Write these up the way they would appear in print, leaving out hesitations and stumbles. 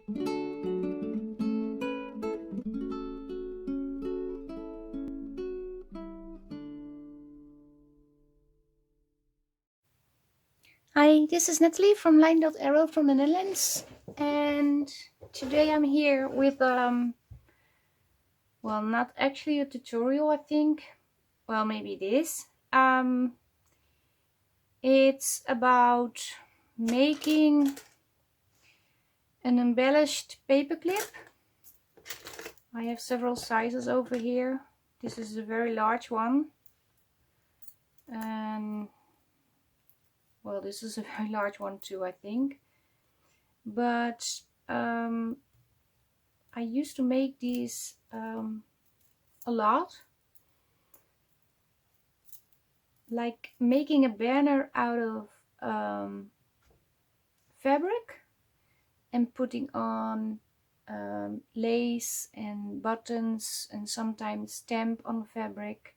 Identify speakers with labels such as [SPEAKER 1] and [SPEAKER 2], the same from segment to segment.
[SPEAKER 1] Hi, this is Nathalie from LineDotArrow from the Netherlands, and today I'm here with well, not actually a tutorial, I think. Well, maybe it is. It's about making an embellished paperclip. I have several sizes over here. This is a very large one, and well, this is a very large one too, I think. But I used to make these a lot, like making a banner out of fabric and putting on lace and buttons and sometimes stamp on the fabric,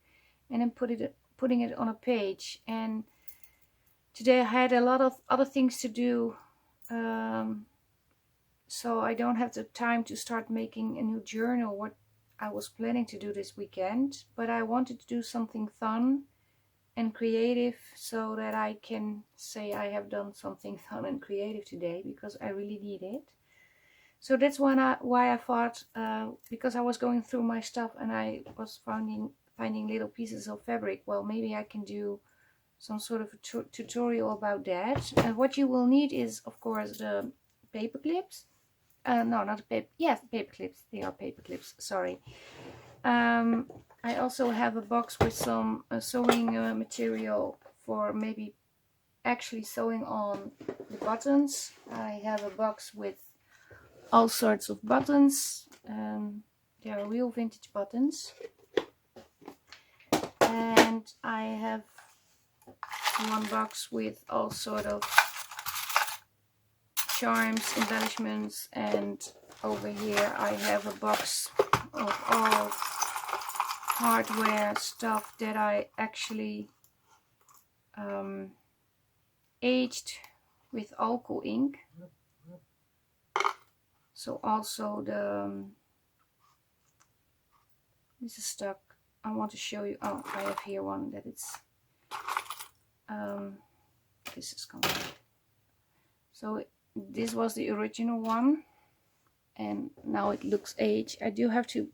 [SPEAKER 1] and then putting it on a page. And today I had a lot of other things to do, so I don't have the time to start making a new journal, what I was planning to do this weekend. But I wanted to do something fun and creative so that I can say I have done something fun and creative today, because I really need it. So that's why I thought, because I was going through my stuff and I was finding little pieces of fabric, well, maybe I can do some sort of a tutorial about that. And what you will need is, of course, the paper clips. No, not paper. Yes, paper clips. They are paper clips. Sorry. I also have a box with some sewing material for maybe actually sewing on the buttons. I have a box with all sorts of buttons. They are real vintage buttons. And I have one box with all sort of charms, embellishments, and over here I have a box of all hardware stuff that I actually aged with alcohol ink. So also this is stuck. I want to show you. Oh, I have here one that it's this is coming. So this was the original one, and now it looks aged. I do have to,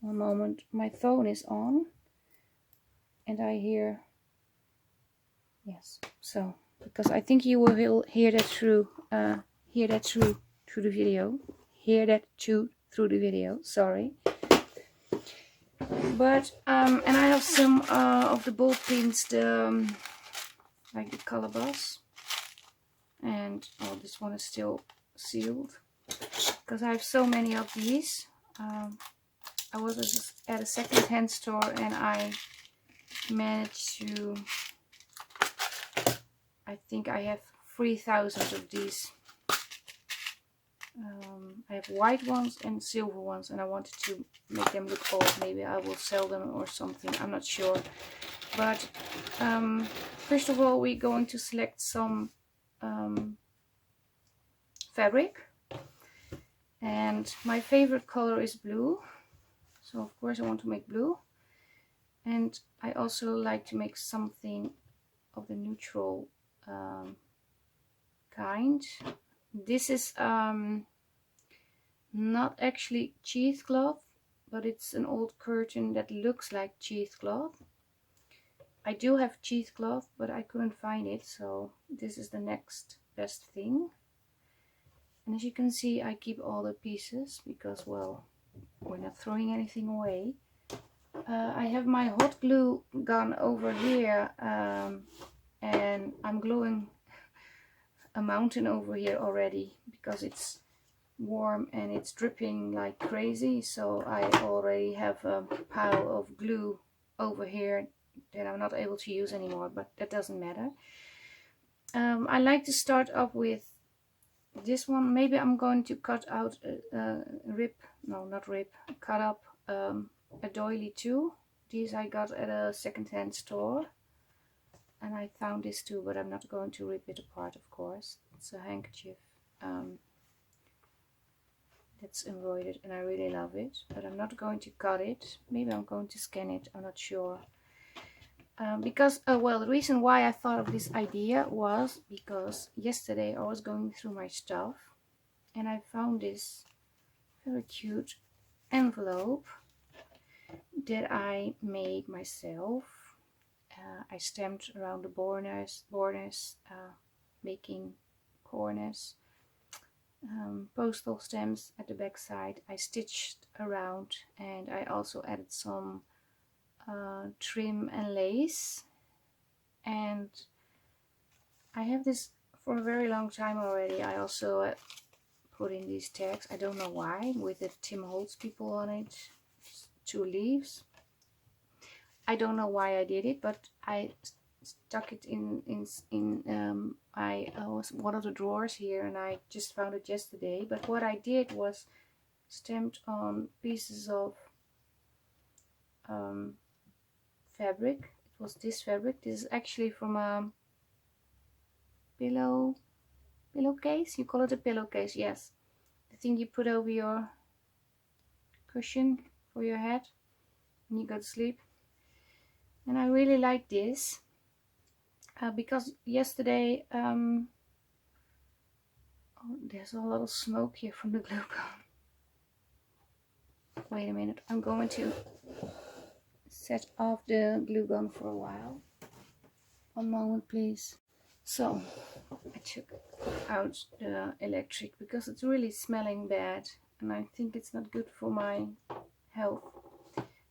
[SPEAKER 1] one moment, my phone is on and I hear, yes, so because I think you will hear that through the video, sorry. But and I have some of the ball pins, like the color bus, and oh, this one is still sealed because I have so many of these. I was at a second-hand store and I managed to, I think I have 3,000 of these. I have white ones and silver ones, and I wanted to make them look old. Maybe I will sell them or something, I'm not sure. But first of all, we're going to select some fabric, and my favorite color is blue, so of course I want to make blue. And I also like to make something of the neutral kind. This is not actually cheesecloth, but it's an old curtain that looks like cheesecloth. I do have cheesecloth, but I couldn't find it, so this is the next best thing. And as you can see, I keep all the pieces because, well, we're not throwing anything away. I have my hot glue gun over here, and I'm gluing a mountain over here already because it's warm and it's dripping like crazy. So I already have a pile of glue over here that I'm not able to use anymore, but that doesn't matter. I like to start off with this one. Maybe I'm going to cut out cut up a doily too. These I got at a second-hand store, and I found this too, but I'm not going to rip it apart, of course. It's a handkerchief that's embroidered, and I really love it, but I'm not going to cut it. Maybe I'm going to scan it, I'm not sure. Because well, the reason why I thought of this idea was because yesterday I was going through my stuff and I found this very cute envelope that I made myself. I stamped around the borders, making corners, postal stamps at the back side. I stitched around, and I also added some trim and lace, and I have this for a very long time already. I also put in these tags, I don't know why, with the Tim Holtz people on it, 2 leaves. I don't know why I did it, but I stuck it in one of the drawers here, and I just found it yesterday. But what I did was stamped on pieces of fabric. It was this fabric. This is actually from a pillowcase. You call it a pillowcase, yes. The thing you put over your cushion for your head when you go to sleep. And I really like this because yesterday, oh, there's a lot of smoke here from the glue gun. Wait a minute, I'm going to set off the glue gun for a while. One moment, please. So, I took out the electric because it's really smelling bad, and I think it's not good for my health.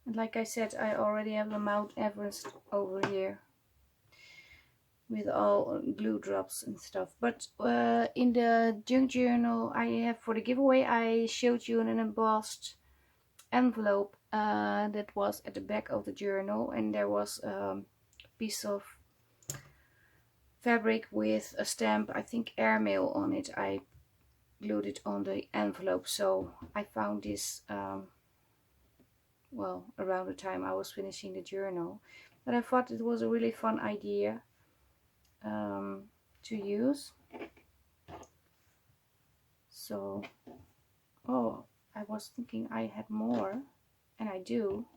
[SPEAKER 1] And like I said, I already have the Mount Everest over here with all glue drops and stuff. But in the junk journal I have for the giveaway, I showed you an embossed envelope that was at the back of the journal, and there was a piece of fabric with a stamp, I think airmail, on it. I glued it on the envelope, so I found this well, around the time I was finishing the journal. But I thought it was a really fun idea to use. So, oh, I was thinking I had more, and I do.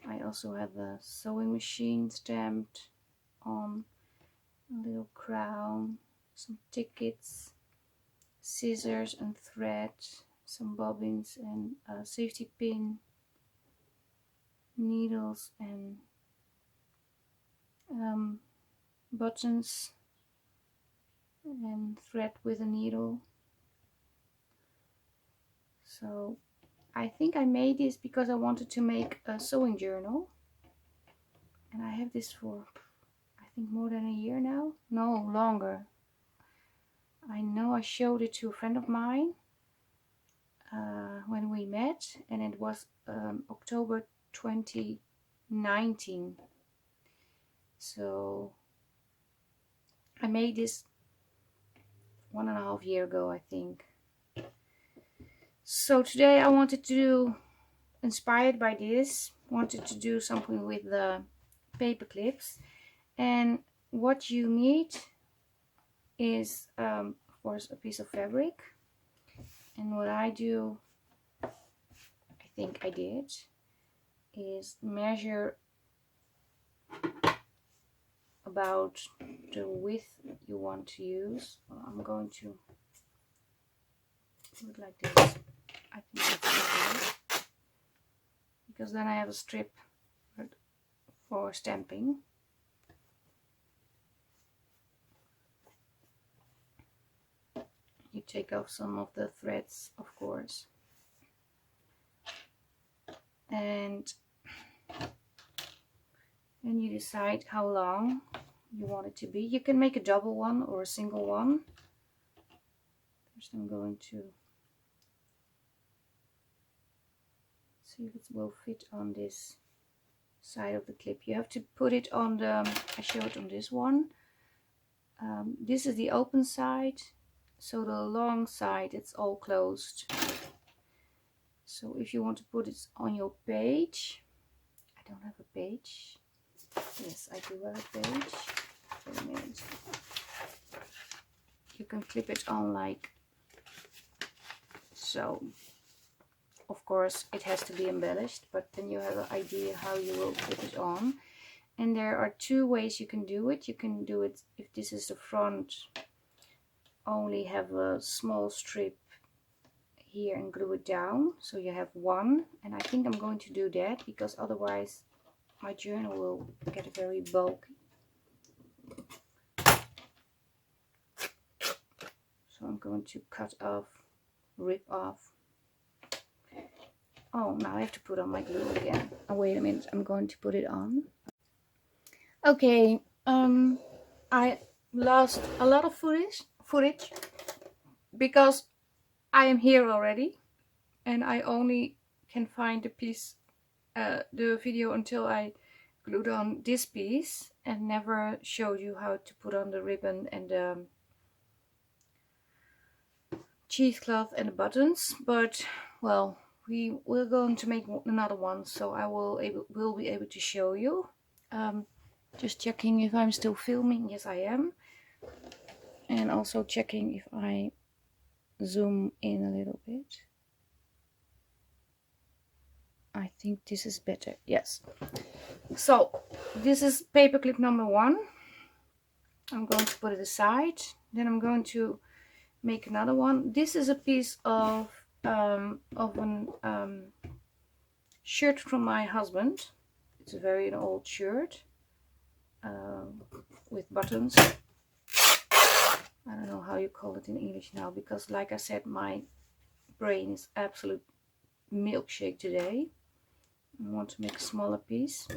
[SPEAKER 1] I also have a sewing machine stamped on, a little crown, some tickets, scissors and thread, some bobbins and a safety pin, needles and buttons and thread with a needle. So I think I made this because I wanted to make a sewing journal, and I have this for I think more than a year now. No, longer. I know I showed it to a friend of mine when we met, and it was October 2019. So I made this 1.5 years ago, I think. So today I wanted to do, inspired by this, wanted to do something with the paper clips. And what you need is of course a piece of fabric, and what I do, I think I did, is measure about the width you want to use. Well, I'm going to do it like this. I think that's easier, because then I have a strip for stamping. You take off some of the threads, of course, and then you decide how long you want it to be. You can make a double one or a single one. First I'm going to see if it will fit on this side of the clip. You have to put it on the, I showed on this one. This is the open side, so the long side, it's all closed. So if you want to put it on your page, I don't have a page. Yes, I do have a page. Wait a minute. You can clip it on like so. of course it has to be embellished, but then you have an idea how you will put it on. And there are two ways you can do it. You can do it, if this is the front, only have a small strip here and glue it down, so you have one. And I think I'm going to do that because otherwise my journal will get very bulky. So I'm going to cut off, rip off. Oh, now I have to put on my glue again. Oh, wait a minute, I'm going to put it on. Okay, I lost a lot of footage because I am here already, and I only can find the piece, the video, until I glued on this piece, and never showed you how to put on the ribbon and the cheesecloth and the buttons. But well, we're going to make another one, so I will be able to show you. Just checking if I'm still filming. Yes, I am. And also checking if I zoom in a little bit. I think this is better. Yes. So this is paperclip number 1. I'm going to put it aside. Then I'm going to make another one. This is a piece of an shirt from my husband. It's a very old shirt with buttons. I don't know how you call it in English now, because like I said, my brain is absolute milkshake today. I want to make a smaller piece.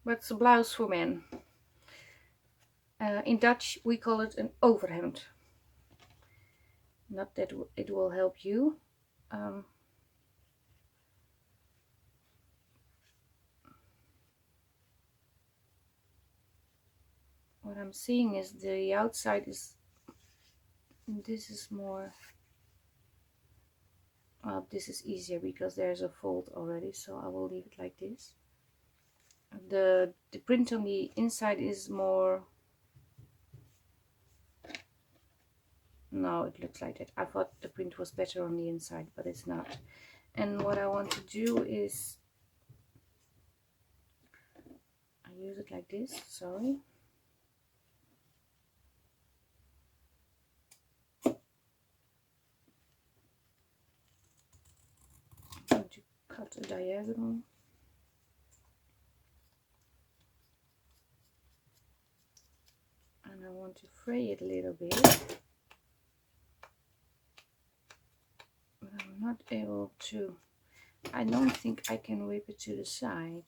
[SPEAKER 1] But it's a blouse for men. In Dutch we call it an overhemd. Not that it will help you. What I'm seeing is the outside is, this is more, this is easier because there's a fold already, so I will leave it like this. The print on the inside is more, no, it looks like that. I thought the print was better on the inside, but it's not. And what I want to do is, I use it like this, sorry. I'm going to cut a diagonal. And I want to fray it a little bit. But I'm not able to, I don't think I can whip it to the side.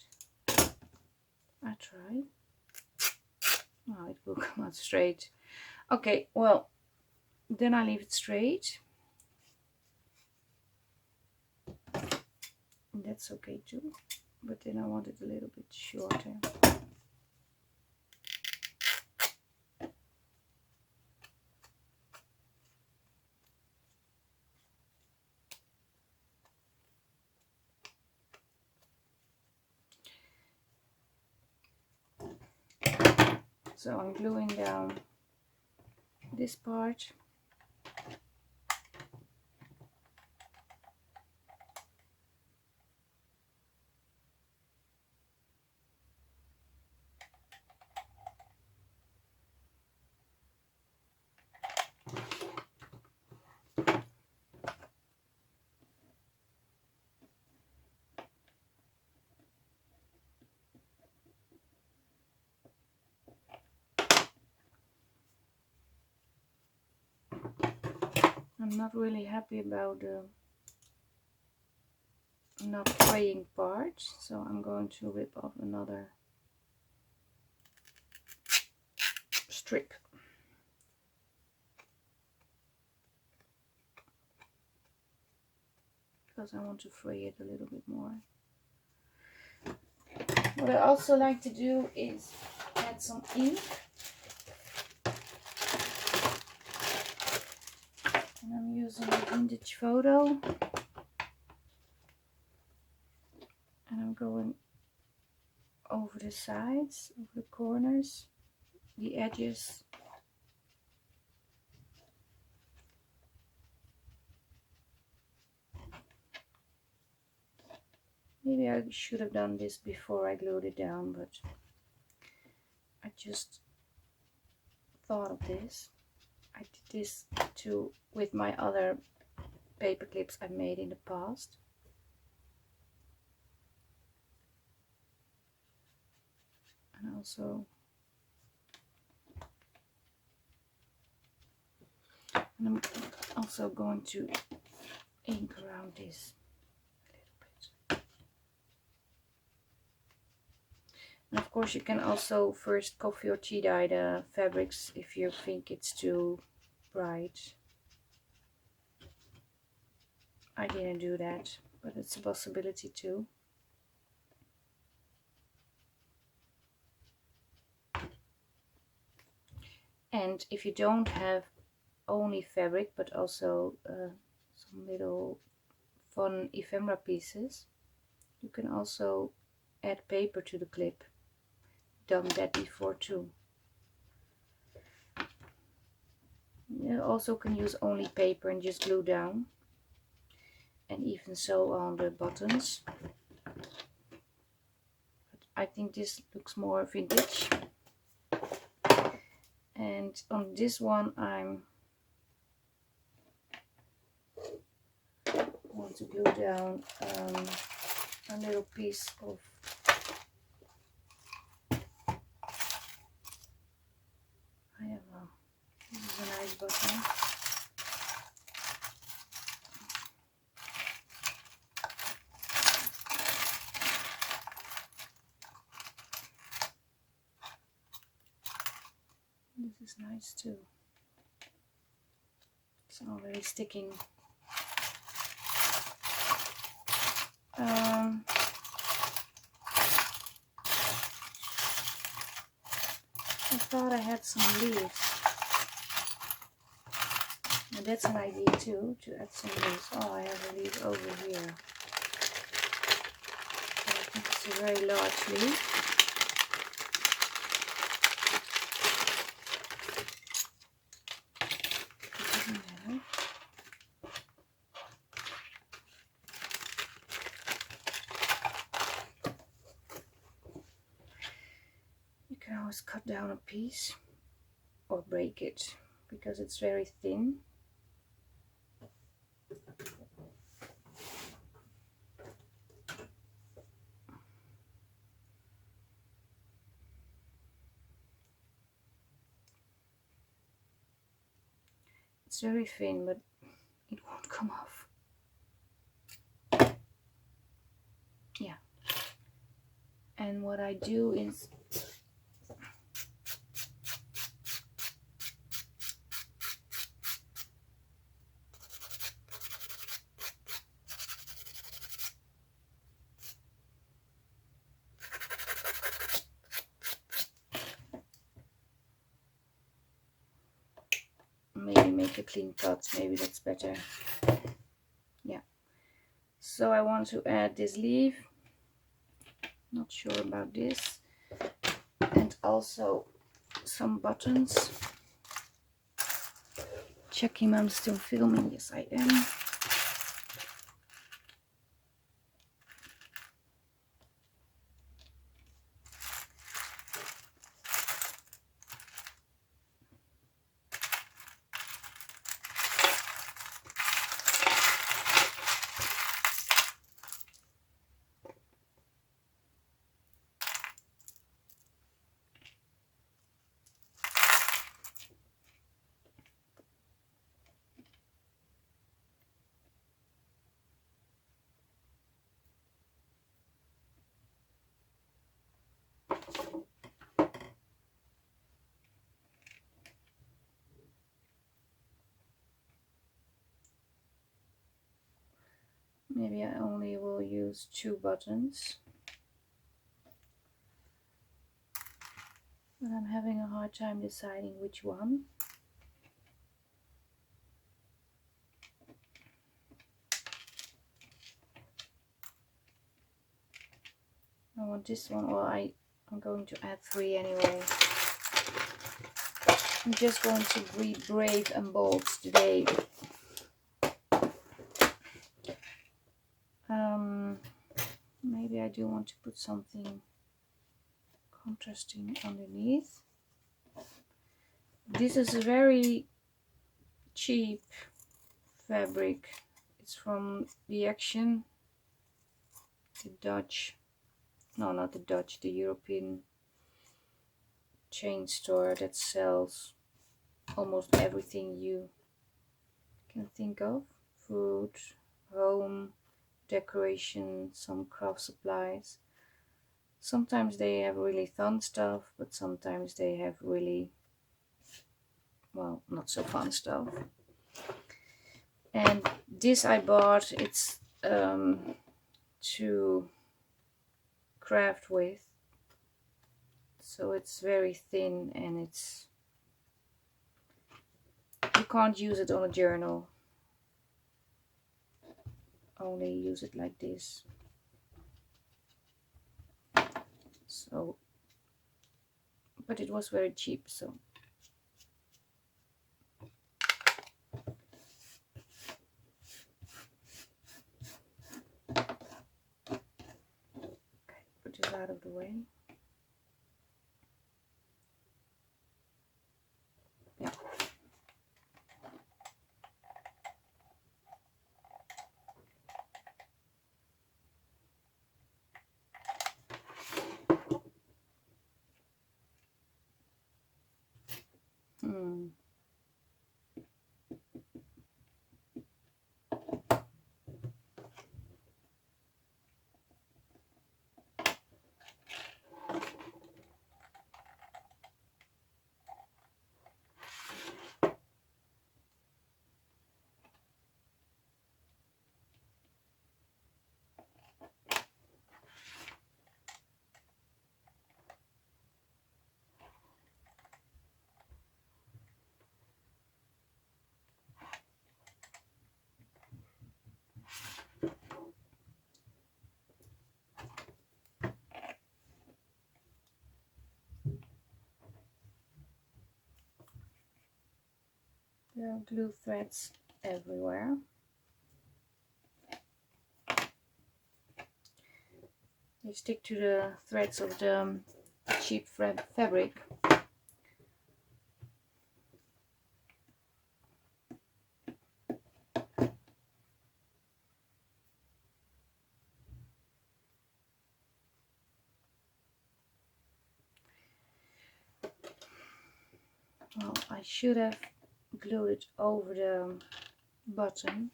[SPEAKER 1] I try. Oh, it will come out straight. Okay, well, then I leave it straight. And that's okay too. But then I want it a little bit shorter. So I'm gluing down this part. I'm not really happy about the not fraying part, so I'm going to rip off another strip. Because I want to fray it a little bit more. What I also like to do is add some ink. And I'm using a vintage photo. And I'm going over the sides, over the corners, the edges. Maybe I should have done this before I glued it down, but I just thought of this. I did this too with my other paper clips I made in the past. And also, I'm also going to ink around this a little bit. And of course you can also first coffee or tea dye the fabrics if you think it's too bright. I didn't do that, but it's a possibility too. And if you don't have only fabric but also some little fun ephemera pieces, you can also add paper to the clip. Done that before too. You also can use only paper and just glue down, and even so on the buttons. But I think this looks more vintage. And on this one I want to glue down a little piece of this is a nice button. This is nice too. It's already sticking. I thought I had some leaves. And that's an idea too, to add some leaves. Oh, I have a leaf over here. I think it's a very large leaf. You can always cut down a piece or break it because it's very thin. It's very thin, but it won't come off. Yeah. And what I do is maybe make a clean cut, maybe that's better. Yeah. So I want to add this leaf, not sure about this, and also some buttons. Checking I'm still filming. Yes, I am. Maybe I only will use 2 buttons. But I'm having a hard time deciding which one. I want this one, or I'm going to add 3 anyway. I'm just going to be brave and bold today. maybe I do want to put something contrasting underneath. This is a very cheap fabric. It's from the Action, the Dutch, no, not the Dutch, the European chain store that sells almost everything you can think of. Food, home, decoration, some craft supplies. Sometimes they have really fun stuff, but sometimes they have really, well, not so fun stuff. And this I bought, it's to craft with, so it's very thin, and it's, you can't use it on a journal, only use it like this. So, but it was very cheap, so put this out of the way. Yeah. There are glue threads everywhere. They stick to the threads of the cheap fabric. Well, I should have glued it over the button,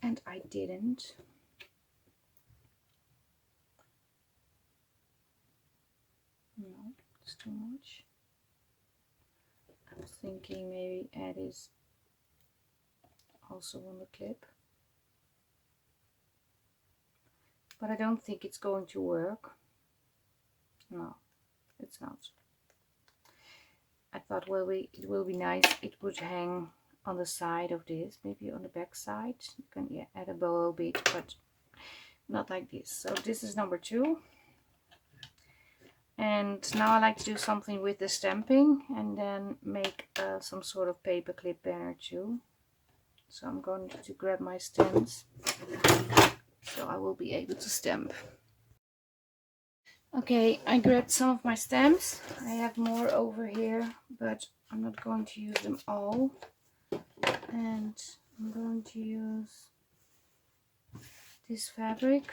[SPEAKER 1] and I didn't. No, it's too much. I was thinking maybe add this also on the clip, but I don't think it's going to work. No, it's not. I thought, well, it will be nice. It would hang on the side of this, maybe on the back side. You can, yeah, add a bow bit, but not like this. So this is number 2. And now I like to do something with the stamping, and then make some sort of paperclip banner too. So I'm going to grab my stamps, so I will be able to stamp. Okay, I grabbed some of my stamps. I have more over here, but I'm not going to use them all. And I'm going to use this fabric.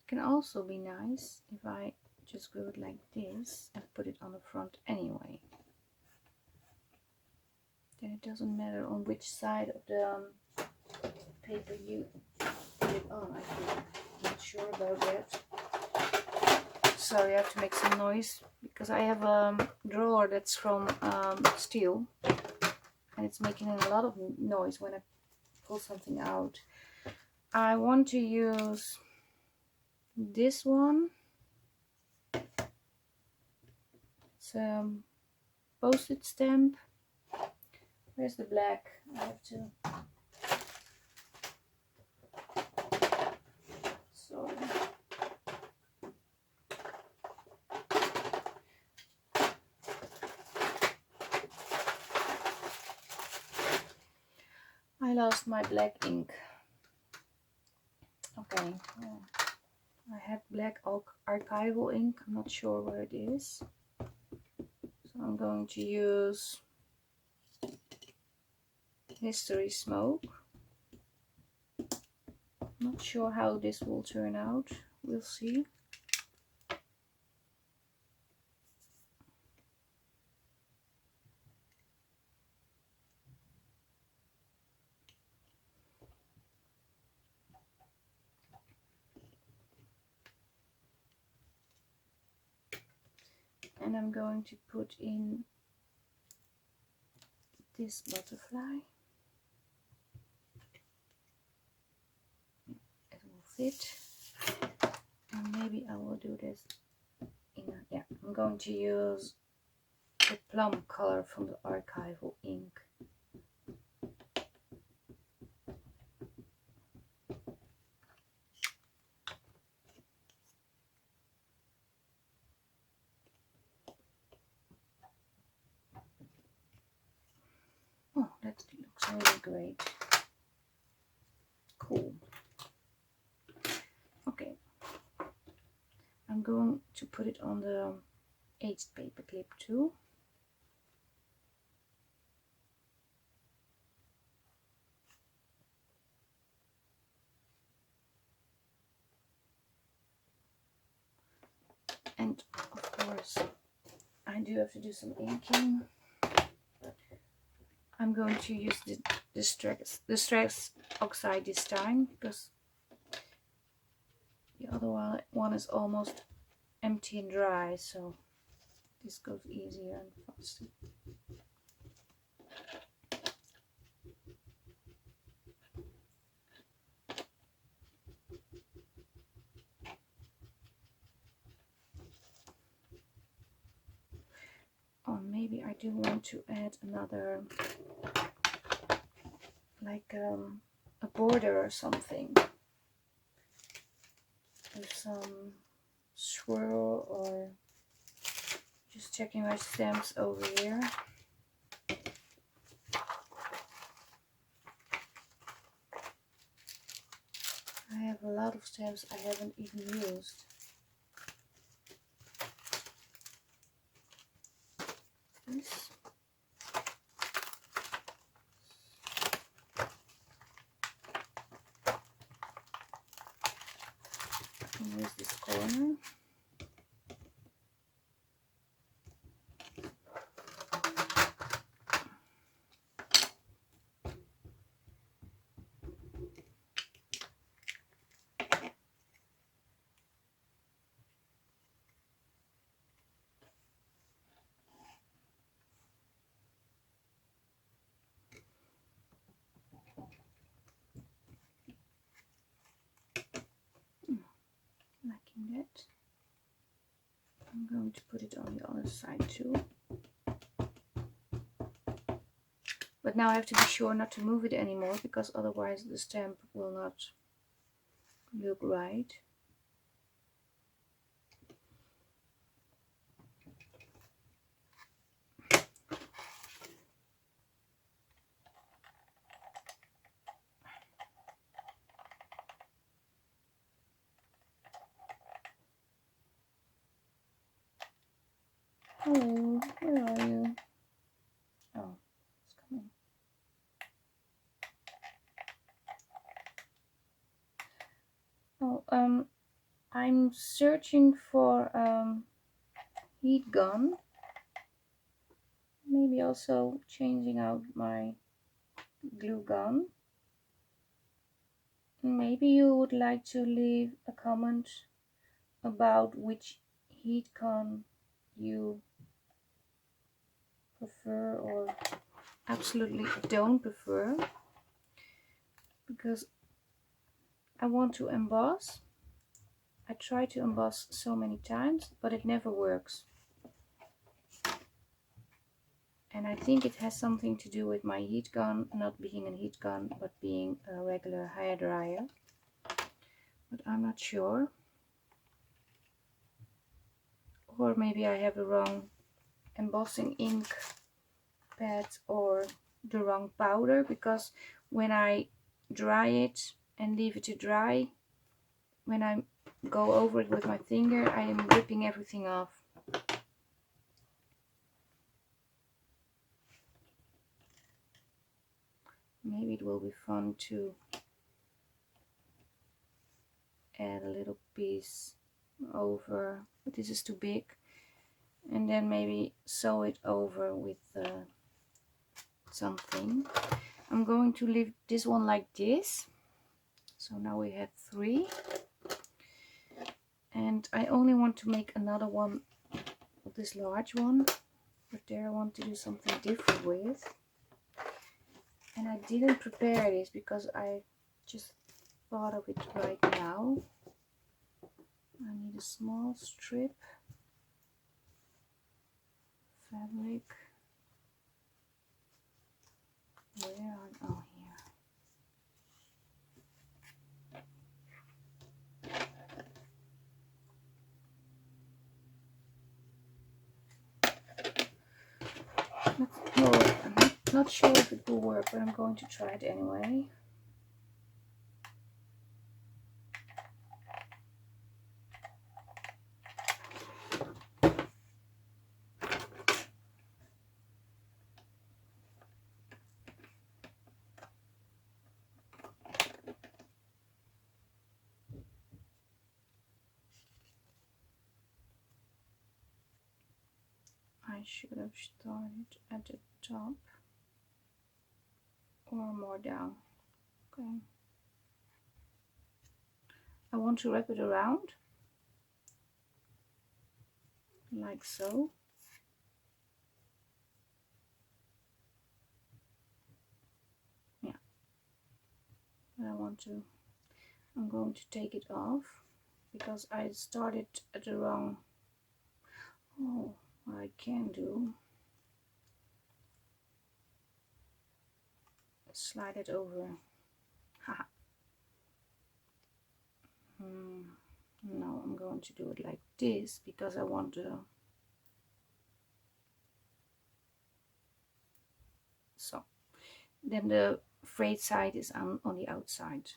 [SPEAKER 1] Can also be nice if I just glue it like this and put it on the front anyway. Then it doesn't matter on which side of the paper you put it on. I'm not sure about that. Sorry, I have to make some noise because I have a drawer that's from steel, and it's making a lot of noise when I pull something out. I want to use this one. It's a postage stamp. Where's the black? I have to. Sorry. I lost my black ink. Okay, well, I had black archival ink. I'm not sure where it is. So I'm going to use History Smoke. Not sure how this will turn out. We'll see. And I'm going to put in this butterfly. It will fit. And maybe I will do this in a, yeah, I'm going to use the plum color from the archival ink. Oh, that looks really great. Cool. Okay. I'm going to put it on the aged paper clip too. And of course, I do have to do some inking. I'm going to use the stress oxide this time, because the other one is almost empty and dry, so this goes easier and faster. Or maybe I do want to add another, like a border or something, with some swirl, or just checking my stamps over here. I have a lot of stamps I haven't even used. This. And here's this corner. Liking that. I'm going to put it on the other side too. But now I have to be sure not to move it anymore, because otherwise the stamp will not look right. Hello, where are you? Oh, it's coming. Oh, I'm searching for heat gun. Maybe also changing out my glue gun. Maybe you would like to leave a comment about which heat gun you prefer or absolutely don't prefer, because I want to emboss. I try to emboss so many times, but it never works. And I think it has something to do with my heat gun not being a heat gun, but being a regular hairdryer. But I'm not sure. Or maybe I have the wrong embossing ink pad or the wrong powder, because when I dry it and leave it to dry, when I go over it with my finger, I am ripping everything off. Maybe it will be fun to add a little piece over, but this is too big, and then maybe sew it over with something. I'm going to leave this one like this. So now we have 3, and I only want to make another one of this large one, but there I want to do something different with. And I didn't prepare this because I just thought of it right now. I need a small strip fabric. Where are, oh, here. No, I'm not sure if it will work, but I'm going to try it anyway. I should have started at the top or more down. Okay. I want to wrap it around like so. Yeah. But I'm going to take it off because I started at the wrong. Oh, what I can do, slide it over. Haha. No, I'm going to do it like this because I want to. So then the frayed side is on the outside.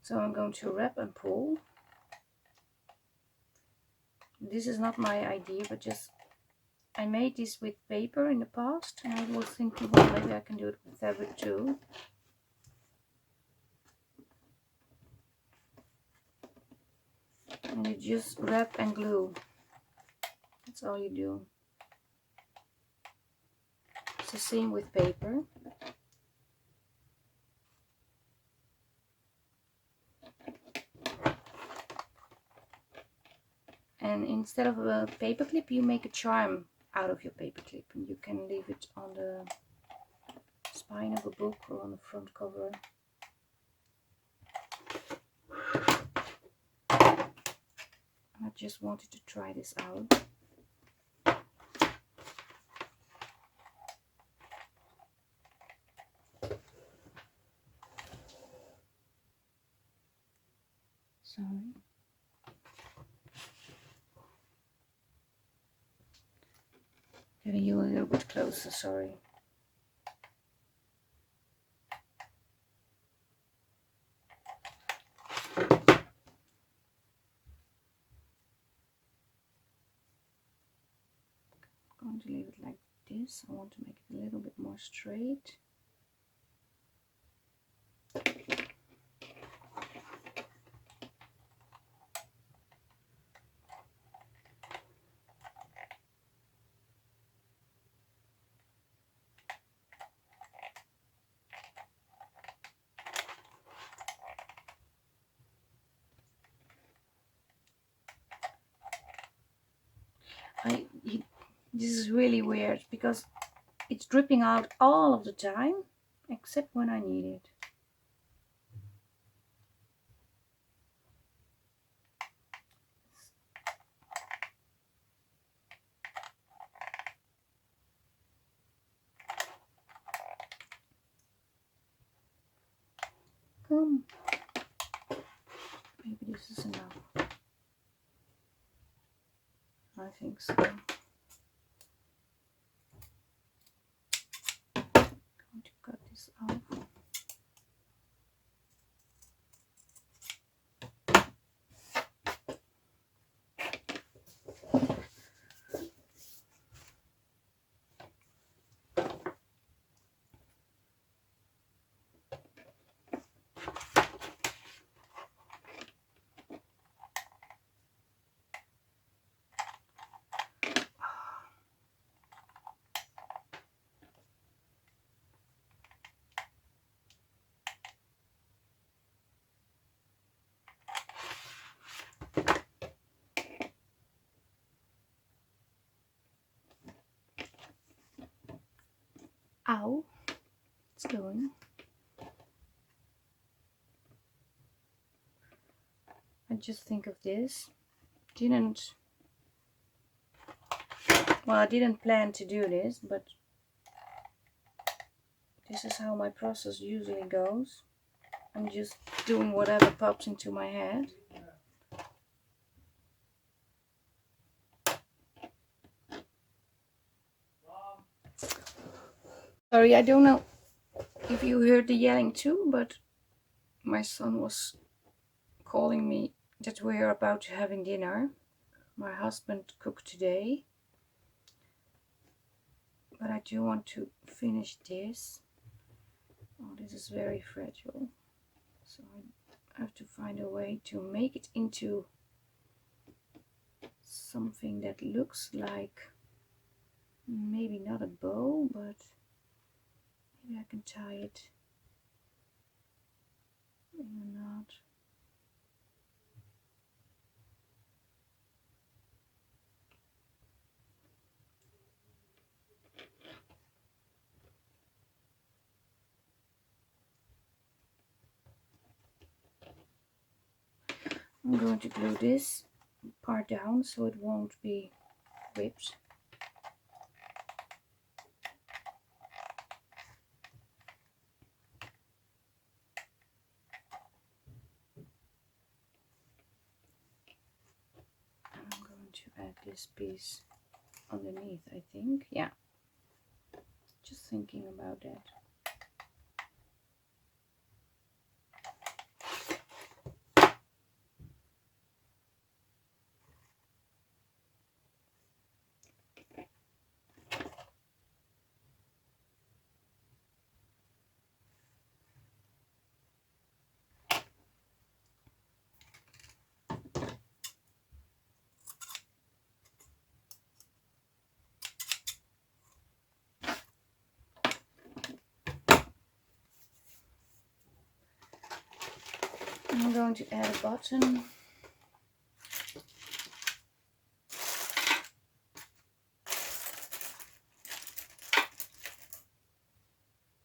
[SPEAKER 1] So I'm going to wrap and pull. This is not my idea, but just I made this with paper in the past, and I was thinking, well, maybe I can do it with fabric too. And you just wrap and glue. That's all you do. It's the same with paper. And instead of a paperclip, you make a charm out of your paperclip, and you can leave it on the spine of a book or on the front cover. I just wanted to try this out. Sorry. Getting you a little bit closer, sorry. I'm going to leave it like this. I want to make it a little bit more straight. This is really weird because it's dripping out all of the time, except when I need it. Come. Maybe this is enough. I think so. I'm going to cut this off. Ow, it's going. I just think of this. I didn't plan to do this, but this is how my process usually goes. I'm just doing whatever pops into my head. Sorry, I don't know if you heard the yelling too, but my son was calling me that we are about to having dinner. My husband cooked today, but I do want to finish this. Oh, this is very fragile, so I have to find a way to make it into something that looks like maybe not a bow, but maybe I can tie it in a knot. I'm going to glue this part down so it won't be ripped. I'm going to add this piece underneath, I think. Yeah, just thinking about that. I'm going to add a button.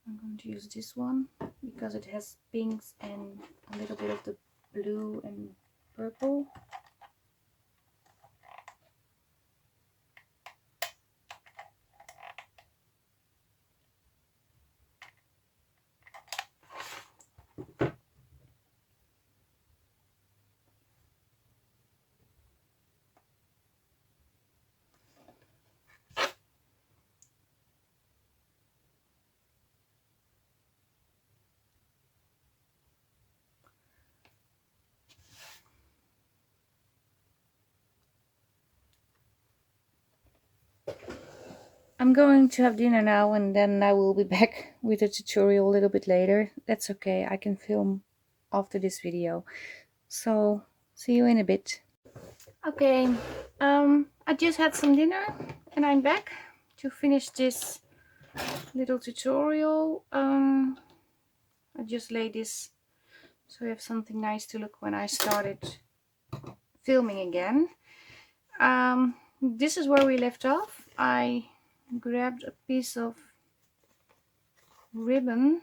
[SPEAKER 1] I'm going to use this one because it has pinks and a little bit of the blue and purple. I'm going to have dinner now and then I will be back with a tutorial a little bit later. That's okay, I can film after this video. So, see you in a bit. Okay, I just had some dinner and I'm back to finish this little tutorial. I just laid this so you have something nice to look when I started filming again. this is where we left off. I grabbed a piece of ribbon.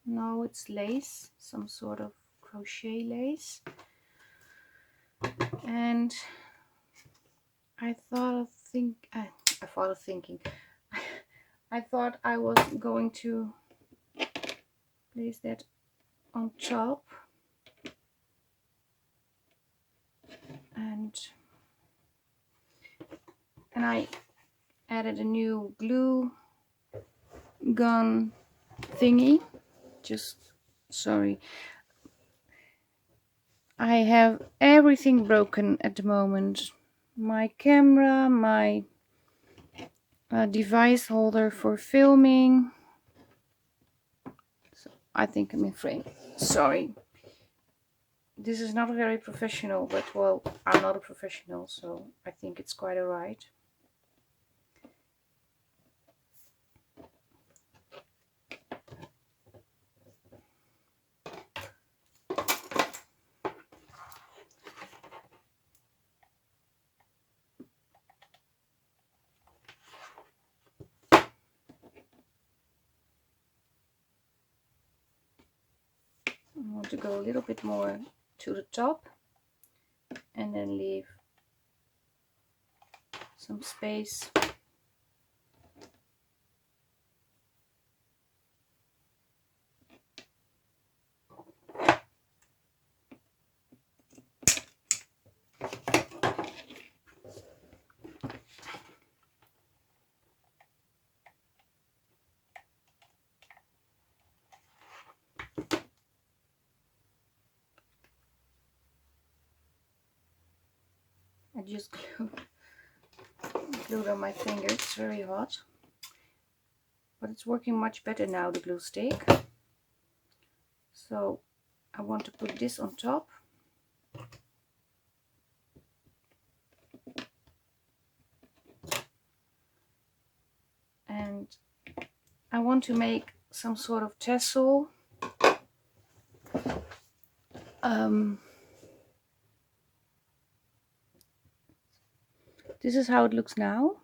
[SPEAKER 1] No, it's lace, some sort of crochet lace. And I thought I was going to place that on top, and I added a new glue gun thingy. Sorry, I have everything broken at the moment. My camera, my device holder for filming. So I think I'm in frame. Sorry. This is not very professional, but well, I'm not a professional, so I think it's quite alright. I want to go a little bit more to the top and then leave some space. I just glued on my finger. It's very hot, but it's working much better now, the glue stick. So I want to put this on top. And I want to make some sort of tassel. This is how it looks now.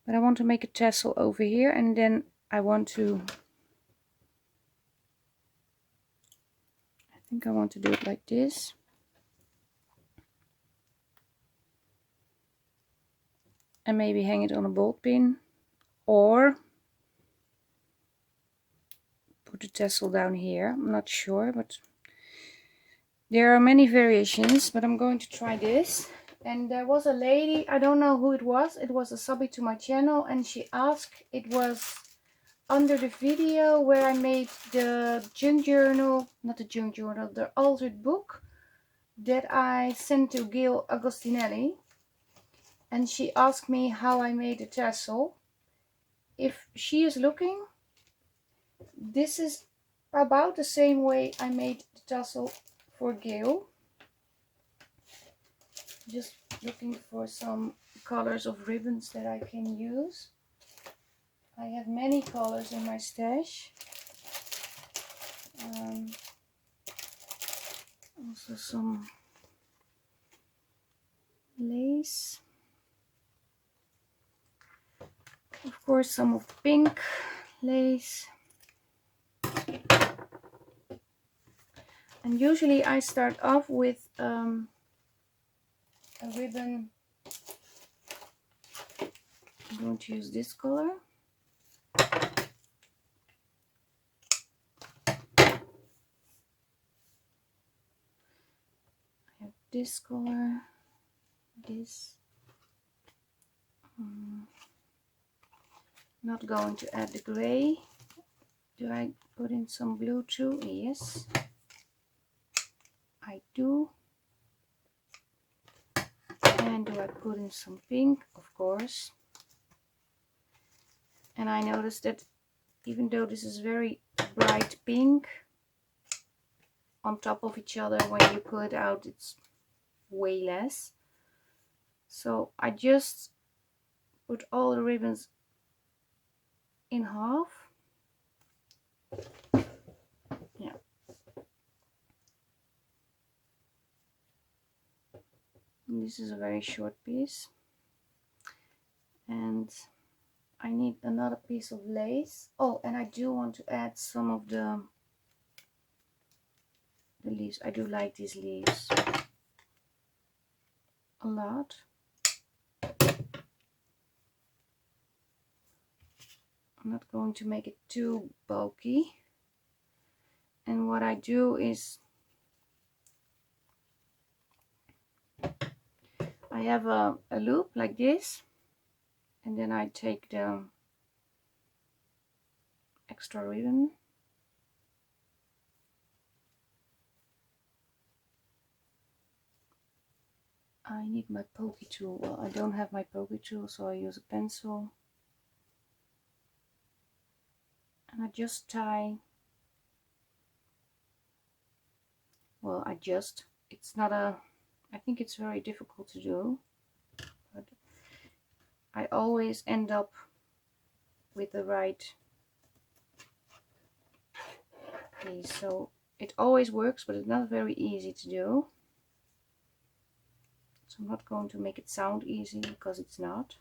[SPEAKER 1] But I want to make a tassel over here, and then I want to... I think I want to do it like this. And maybe hang it on a bolt pin, or put the tassel down here. I'm not sure, but there are many variations, but I'm going to try this. And there was a lady, I don't know who it was a subby to my channel, and she asked, it was under the video where I made the junk journal, not the junk journal, the altered book that I sent to Gail Agostinelli. And she asked me how I made the tassel. If she is looking, this is about the same way I made the tassel for Gail. Just looking for some colors of ribbons that I can use. I have many colors in my stash. Also some lace. Of course, some of pink lace. And usually I start off with a ribbon. I'm going to use this color. I have this color, this. Not going to add the gray. Do I put in some blue too? Yes, I do. And do I put in some pink? Of course. And I noticed that even though this is very bright pink, on top of each other, when you pull it out, it's way less. So I just put all the ribbons in half. Yeah. And this is a very short piece, and I need another piece of lace. Oh, and I do want to add some of the leaves. I do like these leaves a lot. I'm not going to make it too bulky. And what I do is I have a loop like this, and then I take the extra ribbon I need my pokey tool. Well, I don't have my pokey tool, so I use a pencil. And I just tie, well, it's not a, I think it's very difficult to do, but I always end up with the right piece. So it always works, but it's not very easy to do. So I'm not going to make it sound easy, because it's not.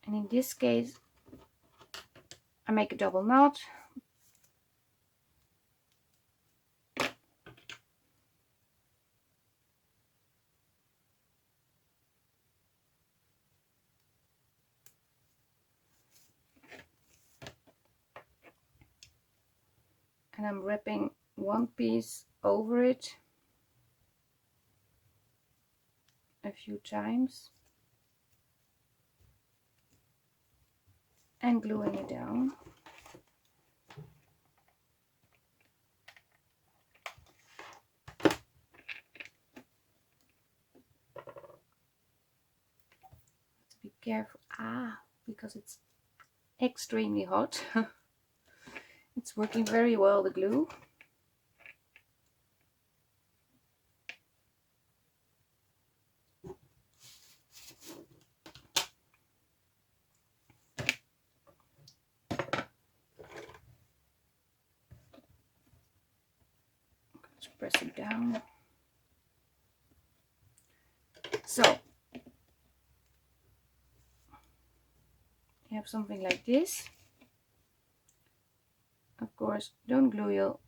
[SPEAKER 1] And in this case, I make a double knot. And I'm wrapping one piece over it a few times and gluing it down. Be careful, because it's extremely hot. It's working very well, the glue. Let's press it down. So you have something like this. Of course, don't glue your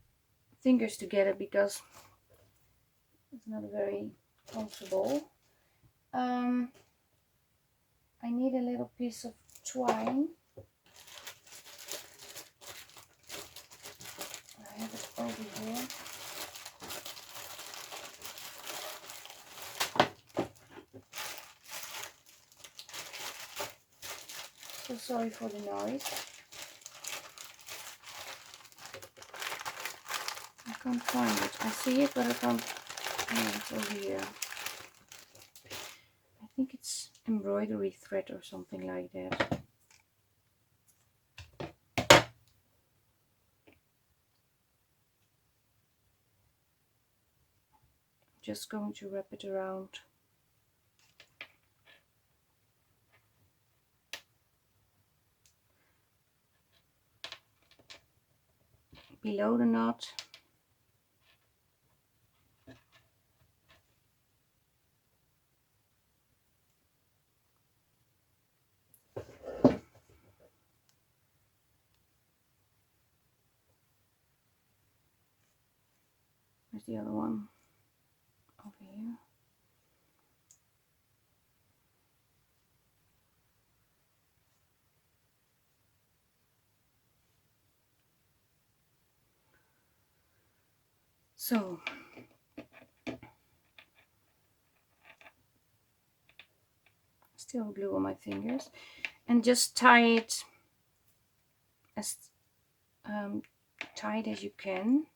[SPEAKER 1] fingers together, because it's not very comfortable. I need a little piece of twine. I have it over here. So sorry for the noise. I can't find it. I see it, but I can't. Oh, it's over here. I think it's embroidery thread or something like that. Just going to wrap it around. Below the knot. Where's the other one? Over here. So still glue on my fingers, and just tie it as tight as you can.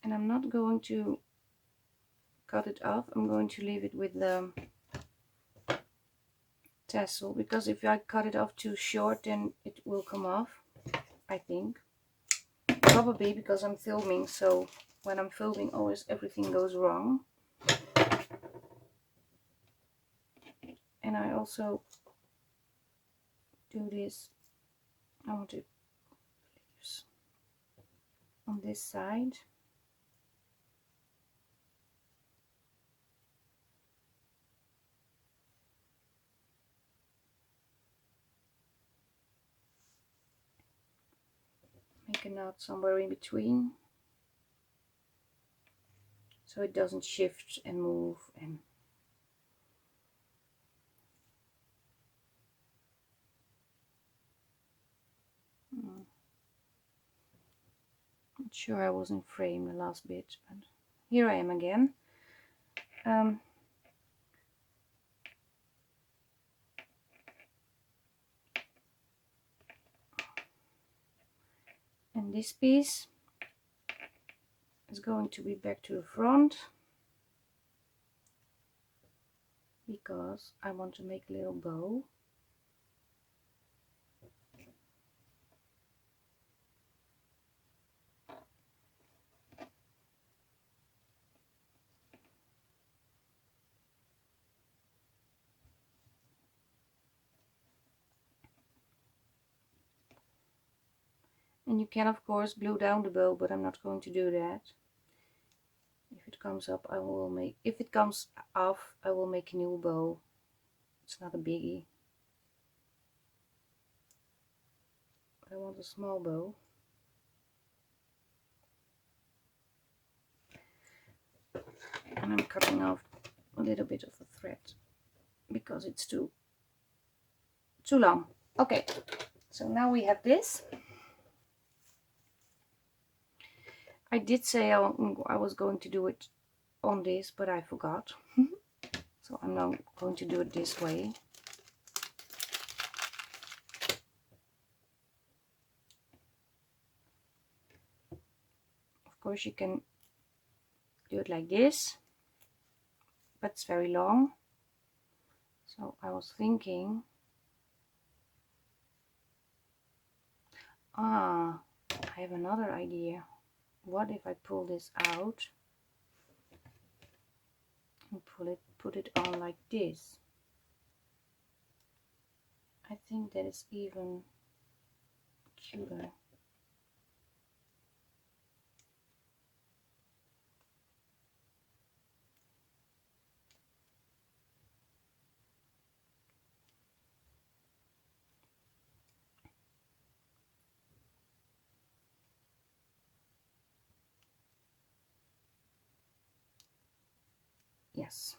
[SPEAKER 1] And I'm not going to cut it off. I'm going to leave it with the tassel, because if I cut it off too short, then it will come off, I think. Probably because I'm filming, so when I'm filming always everything goes wrong. And I also do this. I want to use on this side. Make a knot somewhere in between, so it doesn't shift and move and not sure I was in frame the last bit, but here I am again. And this piece is going to be back to the front because I want to make a little bow. And you can of course glue down the bow, but I'm not going to do that. If it comes up, I will make, if it comes off, I will make a new bow. It's not a biggie. But I want a small bow. And I'm cutting off a little bit of the thread because it's too long. Okay, so now we have this. I did say I was going to do it on this, but I forgot. So I'm now going to do it this way. Of course you can do it like this, but it's very long. So I was thinking, I have another idea. What if I pull this out and put it on like this? I think that is even cuter. Yes.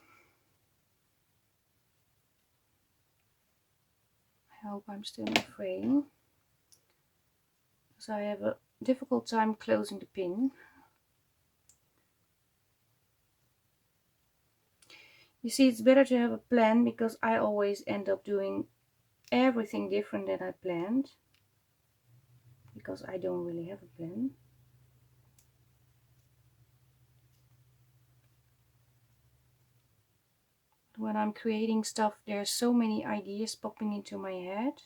[SPEAKER 1] I hope I'm still in frame, because I have a difficult time closing the pin. You see, it's better to have a plan, because I always end up doing everything different than I planned, because I don't really have a plan. When I'm creating stuff, there's so many ideas popping into my head.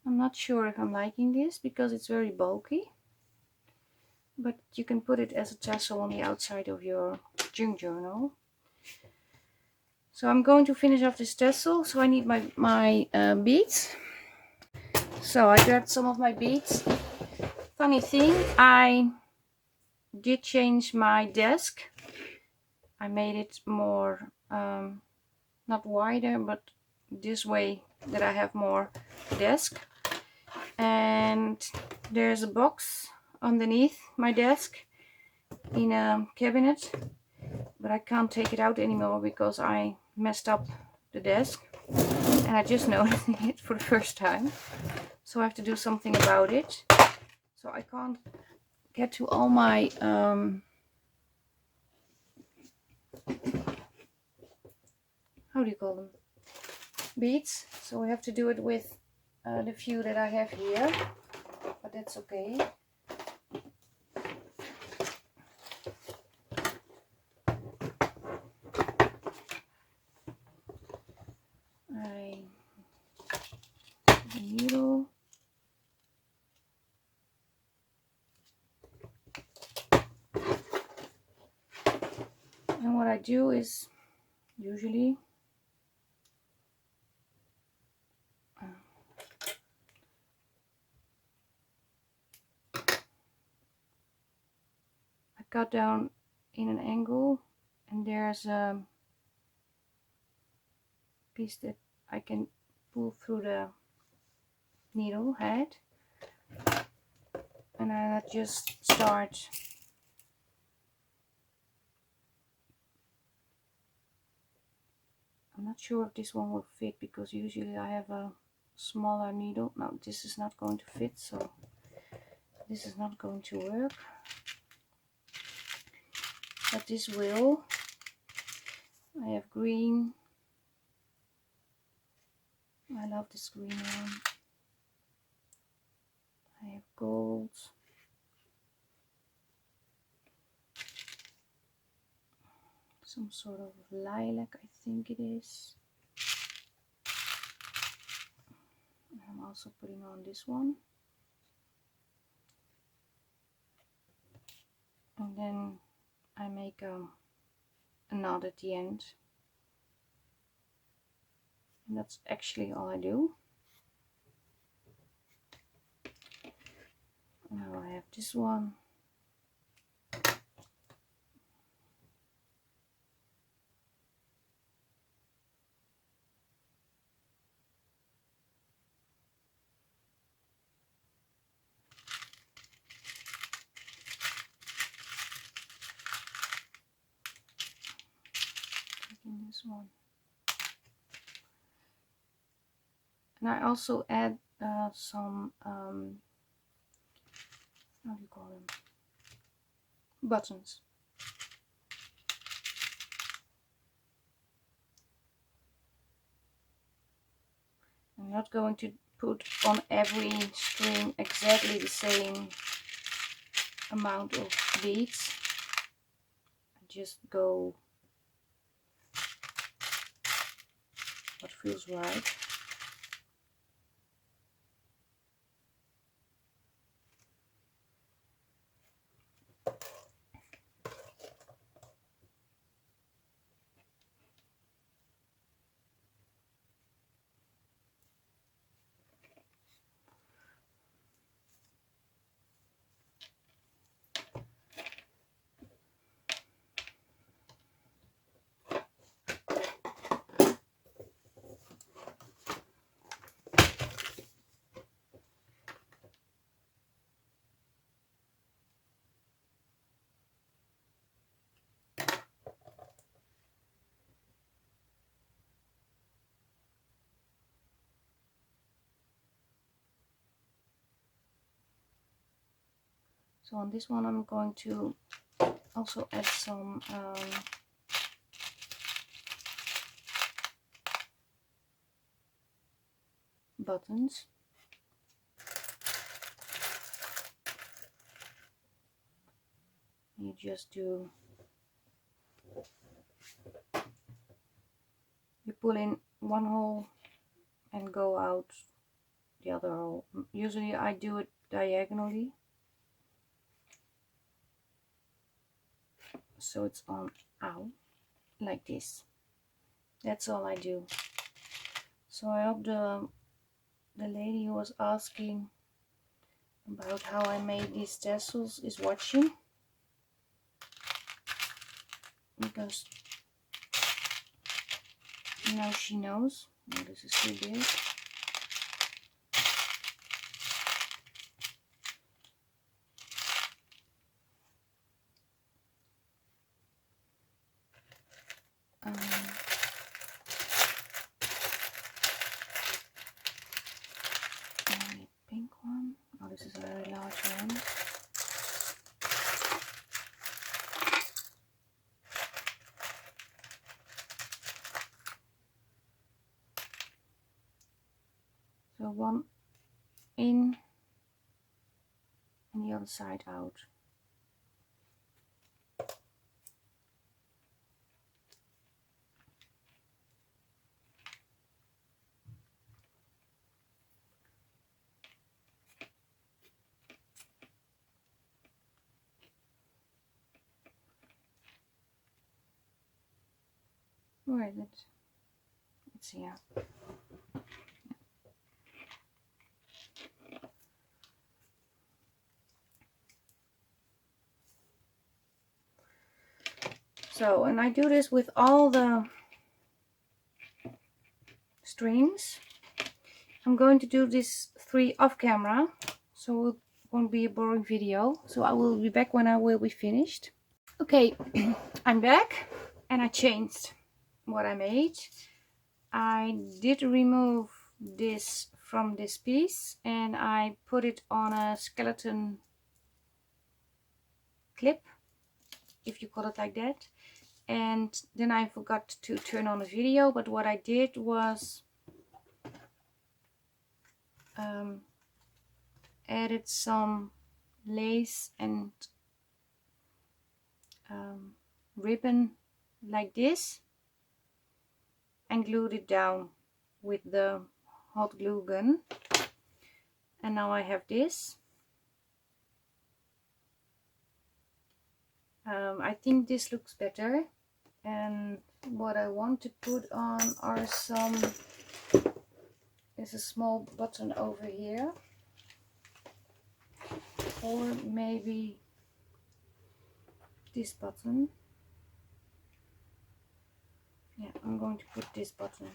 [SPEAKER 1] I'm not sure if I'm liking this because it's very bulky, but you can put it as a tassel on the outside of your junk journal. So I'm going to finish off this tassel, so I need my beads. So I grabbed some of my beads. Funny thing, I did change my desk. I made it more, not wider, but this way that I have more desk. And there's a box underneath my desk in a cabinet, but I can't take it out anymore because I messed up the desk and I just noticed it for the first time, so I have to do something about it. So I can't get to all my how do you call them, beads, so we have to do it with the few that I have here, but that's okay. I the needle, do is usually I cut down in an angle, and there's a piece that I can pull through the needle head, and I just start I'm not sure if this one will fit, because usually I have a smaller needle. No, this is not going to fit, so this is not going to work, but this will. I have green. I love this green one. I have gold. Some sort of lilac, I think it is. I'm also putting on this one. And then I make a knot at the end. And that's actually all I do. Now I have this one. Taking this one. And I also add some, how do you call them? Buttons. I'm not going to put on every string exactly the same amount of beads. I just go what feels right. So on this one I'm going to also add some buttons. You just do, you pull in one hole and go out the other hole. Usually I do it diagonally, so it's on out like this. That's all I do. So I hope the lady who was asking about how I made these tassels is watching, because now she knows. Oh, this is too big. Only pink one. Oh, this is a very large one. So one in and the other side out. Where is it? It's here. So, and I do this with all the strings. I'm going to do this 3 off camera, so it won't be a boring video. So I will be back when I will be finished. Okay, I'm back and I changed what I made. I did remove this from this piece and I put it on a skeleton clip, if you call it like that. And then I forgot to turn on the video, but what I did was added some lace and ribbon like this and glued it down with the hot glue gun. And now I have this. I think this looks better, and what I want to put on are there's a small button over here, or maybe this button. Yeah, I'm going to put this button.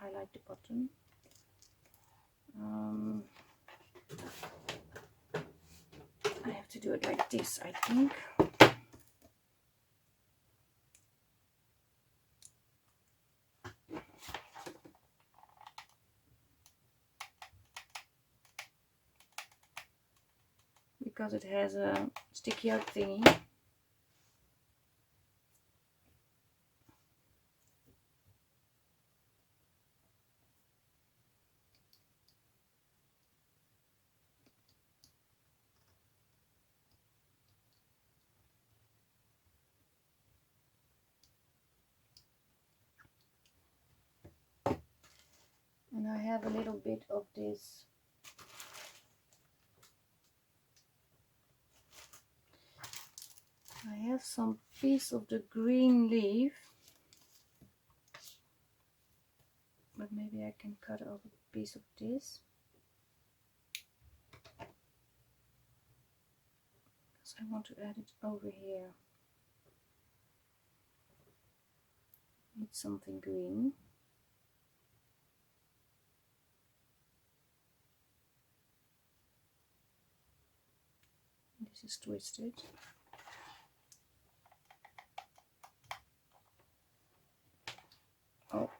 [SPEAKER 1] I like the button. I have to do it like this, I think. Because it has a sticky out thingy. And I have a little bit of this I have some piece of the green leaf, but maybe I can cut off a piece of this, because I want to add it over here. Need something green. This is twisted. Oh,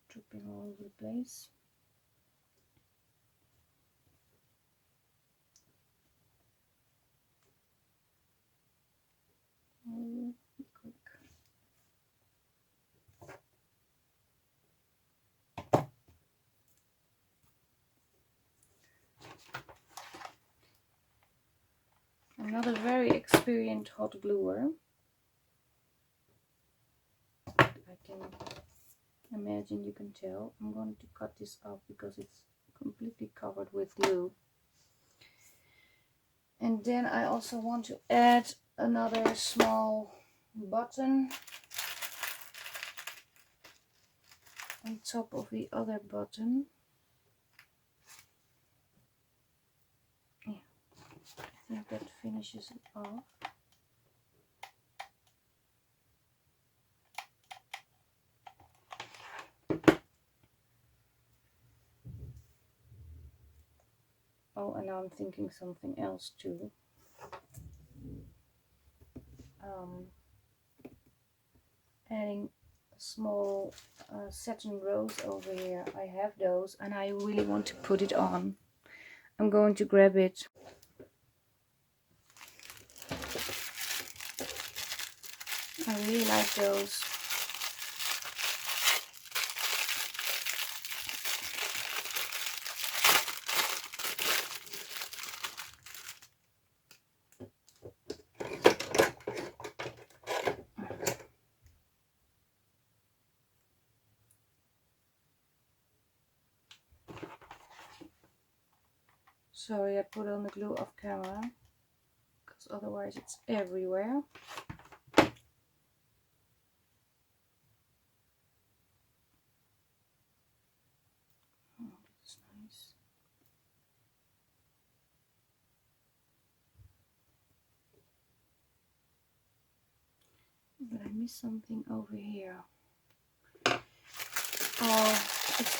[SPEAKER 1] dropping all over the place. Oh, be quick. I'm not a very experienced hot gluer. I can imagine you can tell. I'm going to cut this off because it's completely covered with glue. And then I also want to add another small button on top of the other button. Yeah, I think that finishes it off. Oh, and now I'm thinking something else too. Adding a small satin rose over here. I have those and I really want to put it on. I'm going to grab it. I really like those. Sorry, I put on the glue off camera, because otherwise it's everywhere. missed something over here. Oh,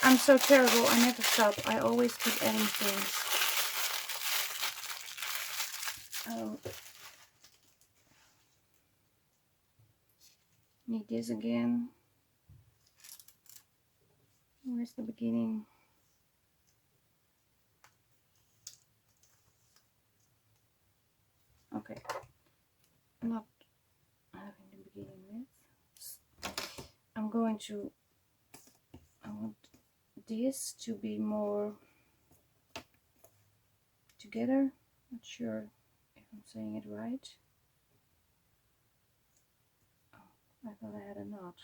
[SPEAKER 1] I'm so terrible. I never stop. I always keep adding things. Need this again. Where's the beginning? Okay. Not having the beginning with. I'm going to, I want this to be more together. Not sure if I'm saying it right. Oh, I thought I had a knot.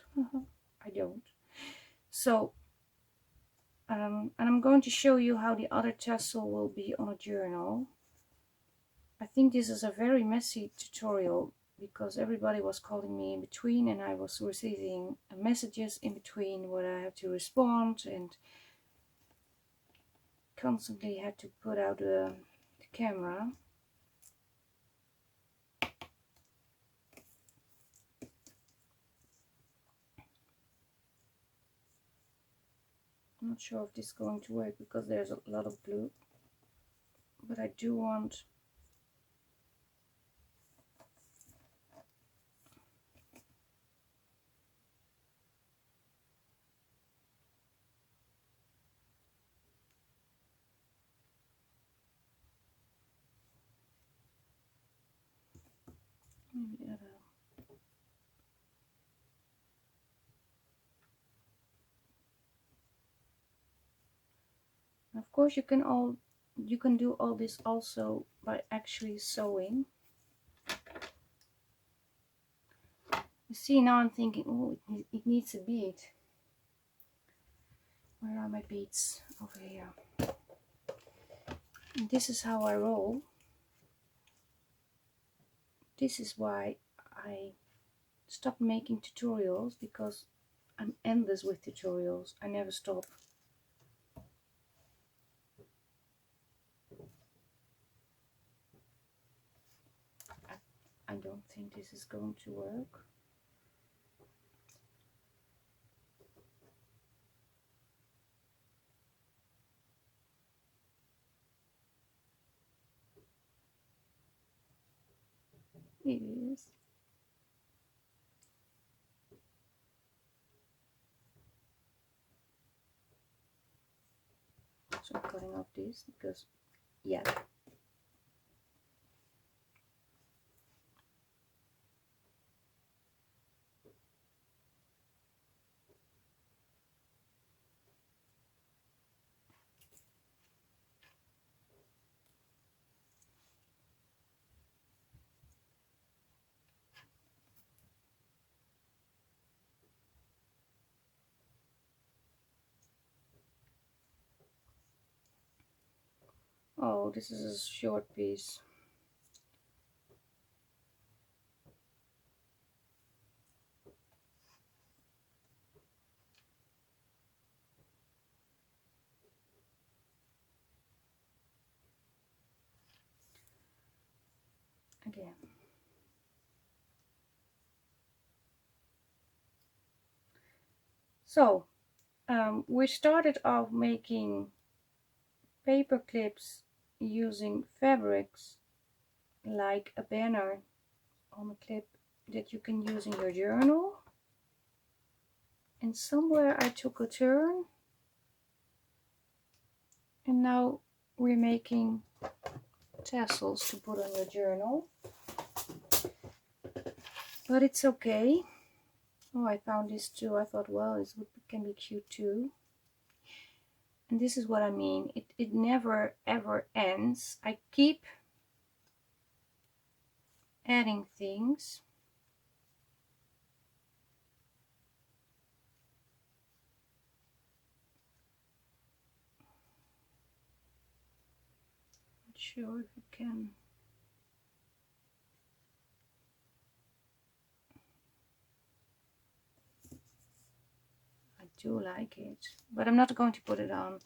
[SPEAKER 1] I don't. So, and I'm going to show you how the other tassel will be on a journal. I think this is a very messy tutorial because everybody was calling me in between and I was receiving messages in between where I had to respond and constantly had to put out the camera. I'm not sure if this is going to work because there's a lot of glue, but I do want maybe add a, of course you can do all this also by actually sewing. You see, now I'm thinking, oh, it needs a bead. Where are my beads? Over here. And this is how I roll. This is why I stopped making tutorials, because I'm endless with tutorials. I never stop. I don't think this is going to work. It is. So I'm cutting off this because, yeah. Oh, this is a short piece. Again. So, we started off making paper clips using fabrics like a banner on a clip that you can use in your journal. And somewhere I took a turn, and now we're making tassels to put on your journal. But it's okay. Oh, I found this too. I thought, well, this can be cute too. And this is what I mean. It never ever ends. I keep adding things. Not sure if you can. I do like it, but I'm not going to put it on.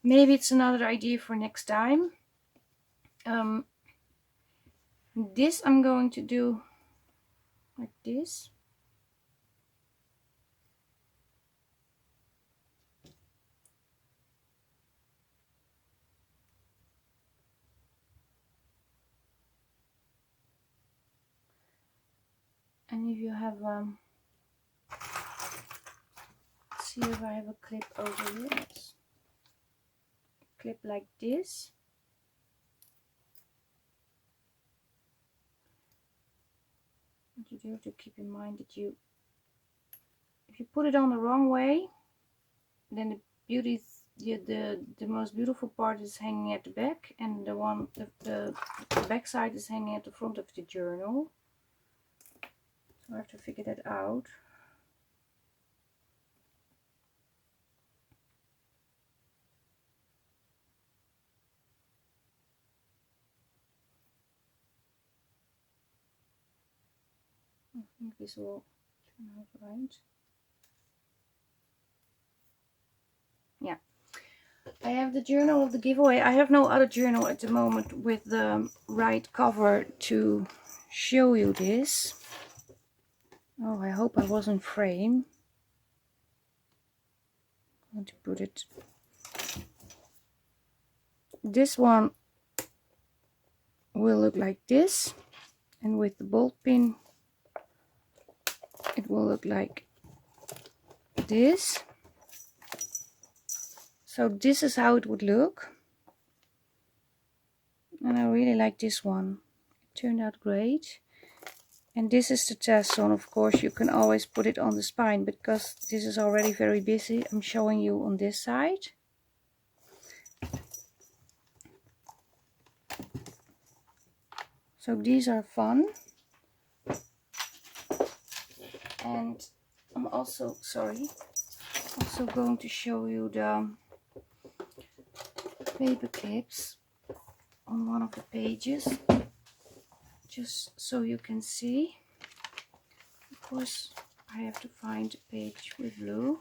[SPEAKER 1] Maybe it's another idea for next time. This I'm going to do like this. And if you have see if I have a clip over here. Yes. Clip like this. But you do have to keep in mind that if you put it on the wrong way, then the most beautiful part is hanging at the back, and the back side is hanging at the front of the journal. So I have to figure that out. I think this will turn out right. Yeah. I have the journal of the giveaway. I have no other journal at the moment with the right cover to show you this. Oh, I hope I was in frame. I want to put it. This one will look like this, and with the bolt pin it will look like this. So this is how it would look, and I really like this one. It turned out great. And this is the tassel, and of course you can always put it on the spine, because this is already very busy. I'm showing you on this side. So these are fun. And I'm also going to show you the paper clips on one of the pages, just so you can see. Of course I have to find a page with blue.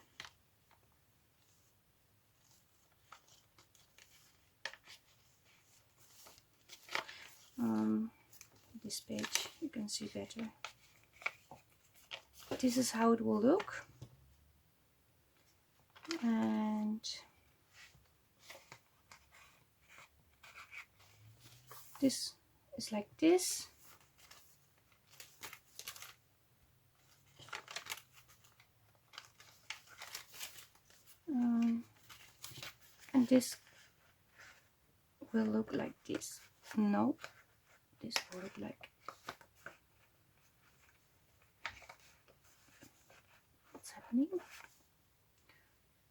[SPEAKER 1] This page you can see better. This is how it will look, and this is like this. And this will look like this. No, this will look like. What's happening?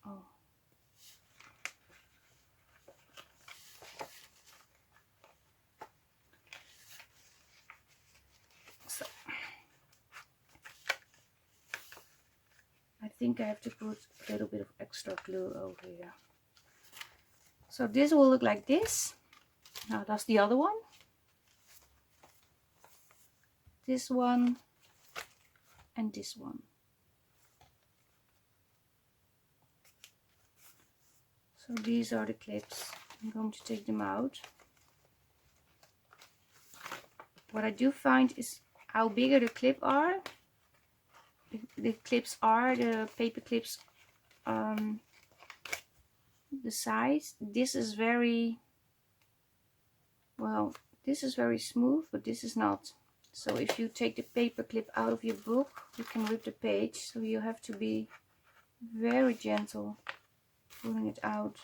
[SPEAKER 1] Oh. So I think I have to put a little bit of extra glue over here. So this will look like this. Now that's the other one. This one and this one. So these are the clips. I'm going to take them out. What I do find is how bigger the clip are. The clips are, the paper clips, the size. This is very, well, this is very smooth, but this is not. So if you take the paper clip out of your book, you can rip the page. So you have to be very gentle pulling it out.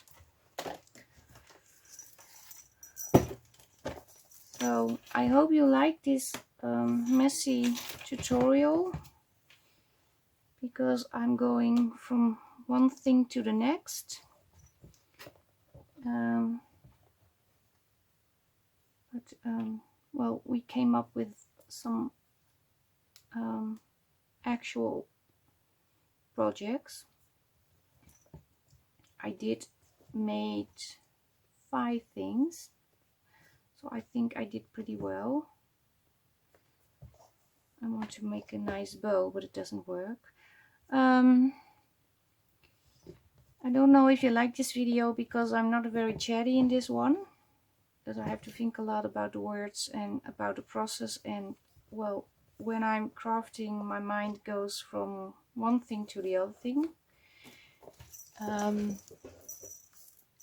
[SPEAKER 1] So I hope you like this messy tutorial, because I'm going from one thing to the next. Well, we came up with some actual projects. I did made 5 things, so I think I did pretty well. I want to make a nice bow, but it doesn't work. I don't know if you like this video, because I'm not very chatty in this one, because I have to think a lot about the words and about the process. And well, when I'm crafting, my mind goes from one thing to the other thing.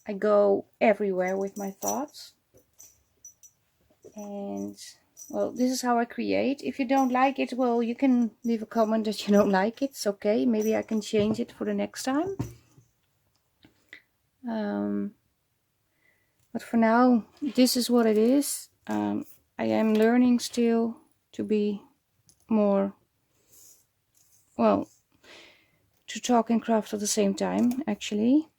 [SPEAKER 1] I go everywhere with my thoughts, and well, this is how I create. If you don't like it, well, you can leave a comment that you don't like it. It's okay. Maybe I can change it for the next time. But for now, this is what it is. I am learning still to be more, well, to talk and craft at the same time, actually.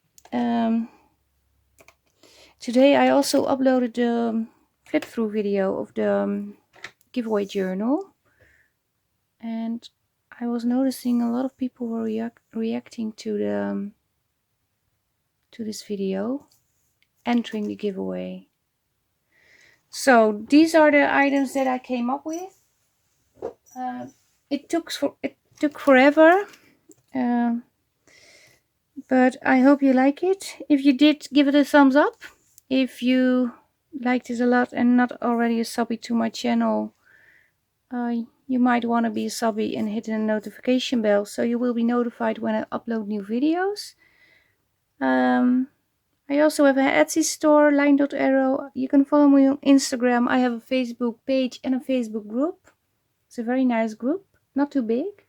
[SPEAKER 1] Today I also uploaded the flip through video of the giveaway journal, and I was noticing a lot of people were reacting to this video, entering the giveaway. So these are the items that I came up with. It took forever, but I hope you like it. If you did, give it a thumbs up. If you liked it a lot and not already a subby to my channel, you might want to be a subby and hit the notification bell so you will be notified when I upload new videos. I also have an Etsy store, LineDotArrow. You can follow me on Instagram. I have a Facebook page and a Facebook group. It's a very nice group, not too big,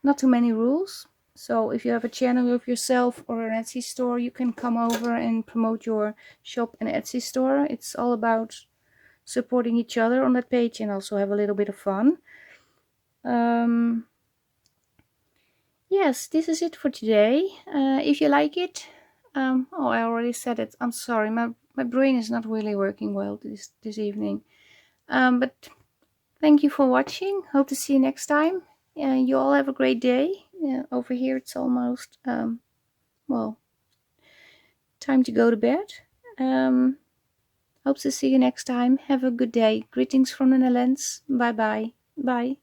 [SPEAKER 1] not too many rules. So if you have a channel of yourself or an Etsy store, you can come over and promote your shop and Etsy store. It's all about supporting each other on that page and also have a little bit of fun. Yes, this is it for today. If you like it, oh, I already said it. I'm sorry, my brain is not really working well this evening. But thank you for watching. Hope to see you next time. You all have a great day. Over here it's almost, well, time to go to bed. Hope to see you next time. Have a good day. Greetings from the Netherlands. Bye bye. Bye.